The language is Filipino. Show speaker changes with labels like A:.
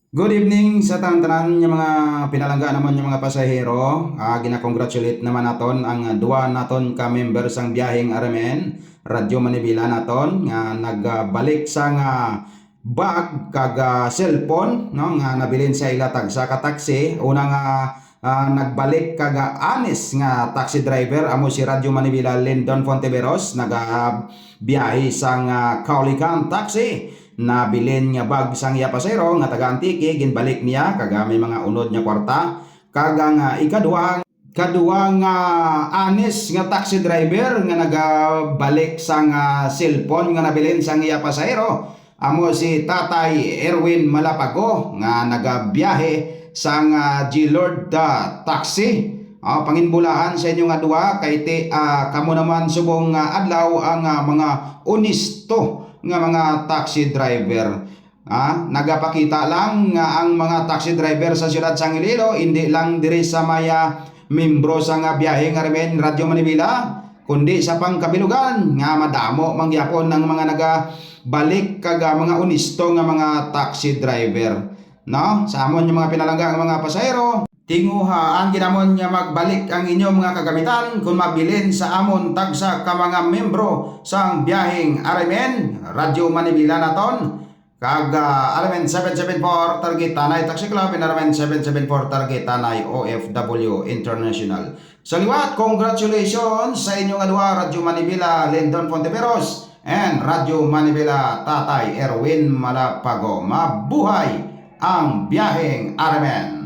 A: Good evening sa tanan yung mga pinalangga naman yung mga pasahero. Gina-congratulate naman naton ang duwa naton ka members ang biyaheng Aramen Radyo Manibila naton nga nagbalik sa nga bag kag cellphone no nga nabilin sa ila tag sa ka taxi una nga nagbalik kag anis nga taxi driver amo si Radyo Manibila Lindon Fonteveros biyahe sa nga Kaulikan taxi nabilin nga bag sang iya pasero nga taga Antique ginbalik niya kaga may mga unod nga kwarta kaga nga ikaduha nga anis nga taxi driver nga nagabalik sang cellphone nga nabilin sang iya pasahero amo si Tatay Erwin Malapago nga nagabiyahe sang G-Lord taxi. Panginbulahan sa inyo nga duha kay kamo naman subong adlaw ang mga onisto nga mga taxi driver. Nagapakita lang nga ang mga taxi driver sa siyudad sang Iloilo hindi lang diri sa maya membro sa nga biyahe nga Aramen Radyo Manibila kundi sa pangkabilugan nga madamo mangyapon ng mga nagabalik kag mga onisto nga mga taxi driver. No? Sa amon yung mga pinalangga nga mga pasahero, tinguha ang ginamon niya magbalik ang inyong mga kagamitan kung mabilin sa amon tagsa ka mga membro sa biyaheng Aramen Radyo Manibila naton kag Aramen 774 Target Tanay Taxi Club and Aramen 774 Target Tanay OFW International. Sa liwat, congratulations sa inyong duha Radyo Manibila Lindon Fonteveros and Radyo Manibila Tatay Erwin Malapago. Mabuhay ang biyaheng Aramen!